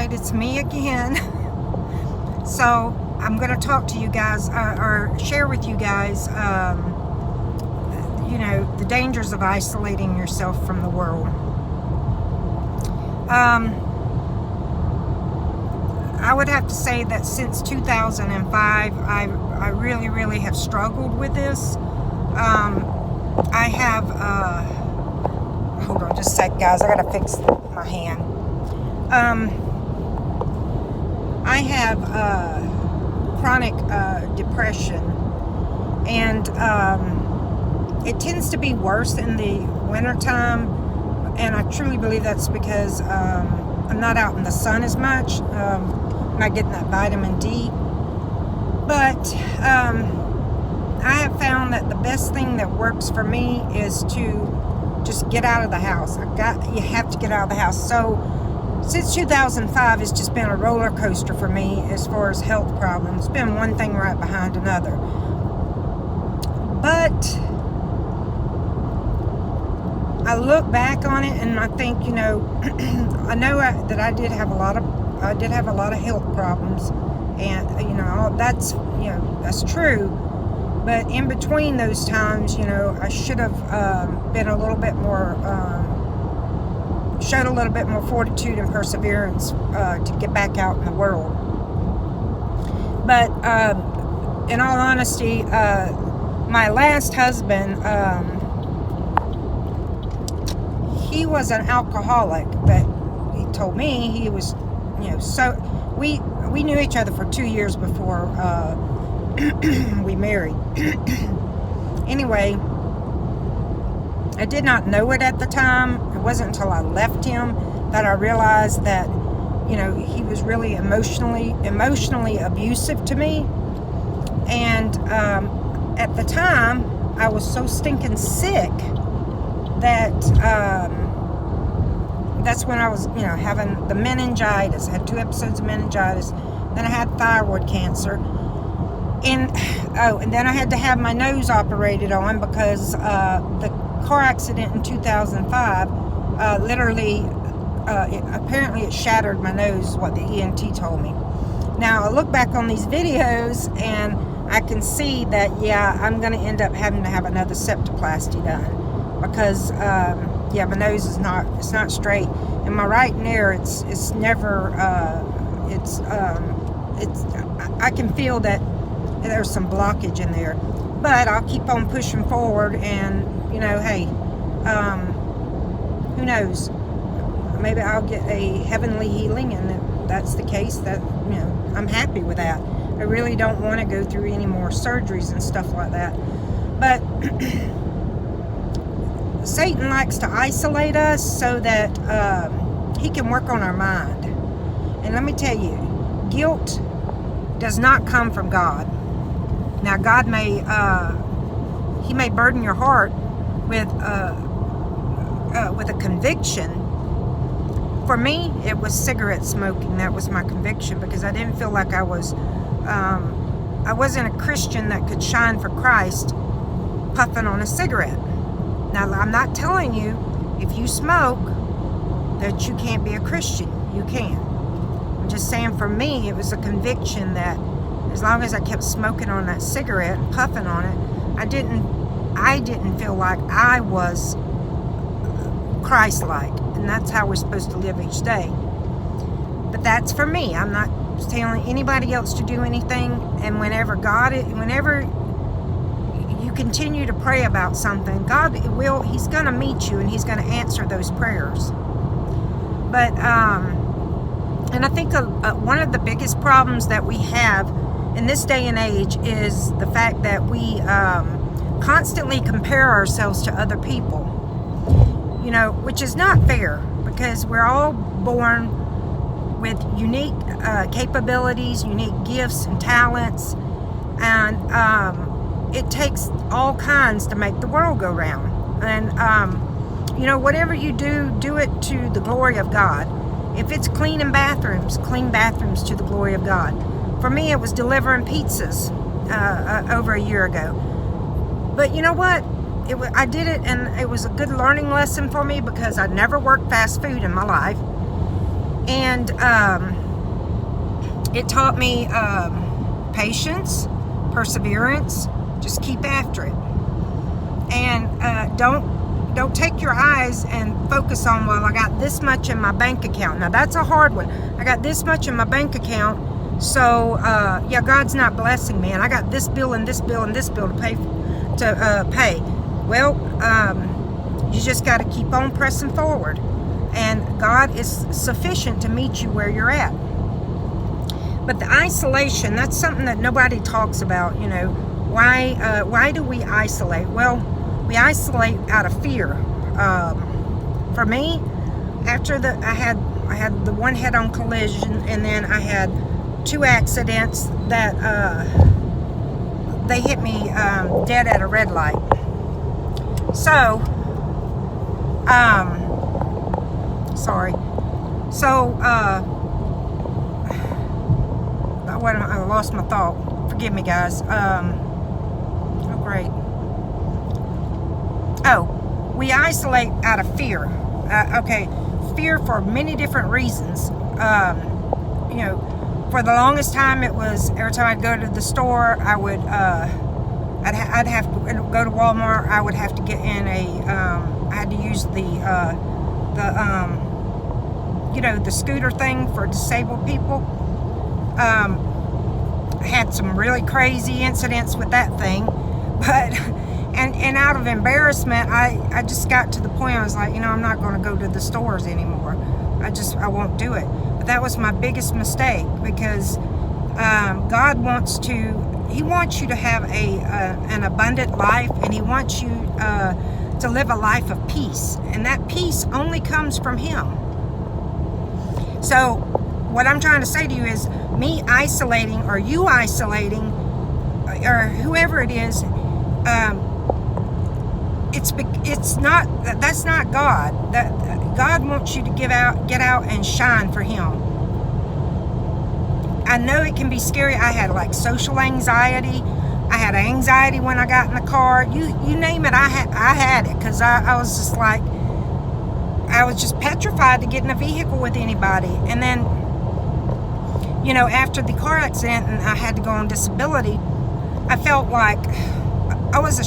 Alright, it's me again. So I'm going to talk to you guys or share with you guys you know, the dangers of isolating yourself from the world. I would have to say that since 2005 I really have struggled with this. I have hold on just a sec, guys, I gotta fix my hand. I have chronic depression, and it tends to be worse in the wintertime, and I truly believe that's because I'm not out in the sun as much. I'm not getting that vitamin D. But I have found that the best thing that works for me is to just get out of the house. You have to get out of the house. So since 2005, it's just been a roller coaster for me as far as health problems. It's been one thing right behind another. But I look back on it and I think, you know, that I did have a lot of health problems, and you know, that's true. But in between those times, you know, I should have been a little bit more, showed a little bit more fortitude and perseverance to get back out in the world. But in all honesty, my last husband, he was an alcoholic, but he told me he was, you know, so we knew each other for 2 years before we married. Anyway, I did not know it at the time. It wasn't until I left him that I realized that, you know, he was really emotionally abusive to me. And at the time, I was so stinking sick that that's when I was, you know, having the meningitis. I had 2 episodes of meningitis. Then I had thyroid cancer. And then I had to have my nose operated on because the car accident in 2005 literally, apparently it shattered my nose, what the ENT told me. Now, I look back on these videos and I can see that, yeah, I'm going to end up having to have another septoplasty done because, yeah, my nose is not straight. And my right ear, it's never, I can feel that there's some blockage in there, but I'll keep on pushing forward, and you know, hey, who knows, maybe I'll get a heavenly healing, and if that's the case, that, you know, I'm happy with that. I really don't want to go through any more surgeries and stuff like that. But Satan likes to isolate us so that he can work on our mind. And let me tell you, guilt does not come from God. Now, God may, he may burden your heart with a conviction. For me, it was cigarette smoking. That was my conviction, because I didn't feel like I wasn't a Christian that could shine for Christ puffing on a cigarette. Now, I'm not telling you if you smoke that you can't be a Christian. You can. I'm just saying, for me, it was a conviction that as long as I kept smoking on that cigarette and puffing on it, I didn't feel like I was Christ-like, and that's how we're supposed to live each day. But that's for me. I'm not telling anybody else to do anything. And whenever you continue to pray about something, He's going to meet you, and He's going to answer those prayers. But and I think one of the biggest problems that we have in this day and age is the fact that we constantly compare ourselves to other people, you know, which is not fair, because we're all born with unique capabilities, unique gifts and talents, and it takes all kinds to make the world go round. And you know, whatever you do it to the glory of God. If it's clean bathrooms to the glory of God. For me, it was delivering pizzas over a year ago. But you know what? I did it, and it was a good learning lesson for me, because I'd never worked fast food in my life. And it taught me patience, perseverance. Just keep after it. And don't take your eyes and focus on, well, I got this much in my bank account. Now that's a hard one. I got this much in my bank account, so yeah, God's not blessing me, and I got this bill and this bill and this bill to pay. Well, you just got to keep on pressing forward, and God is sufficient to meet you where you're at. But the isolation, that's something that nobody talks about. You know, why do we isolate? Well, we isolate out of fear. For me, after I had the one head-on collision, and then I had 2 accidents that they hit me dead at a red light. So, sorry. So, I lost my thought. Forgive me, guys. Oh, great. Oh, we isolate out of fear. Okay, fear for many different reasons. You know, for the longest time, it was every time I'd go to the store, I would, I'd have to go to Walmart. I would have to get in I had to use the you know, the scooter thing for disabled people. I had some really crazy incidents with that thing, but and out of embarrassment, I just got to the point I was like, you know, I'm not going to go to the stores anymore. I won't do it. But that was my biggest mistake, because God wants you to have an abundant life, and He wants you to live a life of peace, and that peace only comes from Him. So what I'm trying to say to you is, me isolating, or you isolating, or whoever it is, it's not, that's not God. That God wants you to get out and shine for Him. I know it can be scary. I had like social anxiety. I had anxiety when I got in the car. You name it, I had it, because I was just like, I was just petrified to get in a vehicle with anybody. And then, you know, after the car accident and I had to go on disability, I felt like I was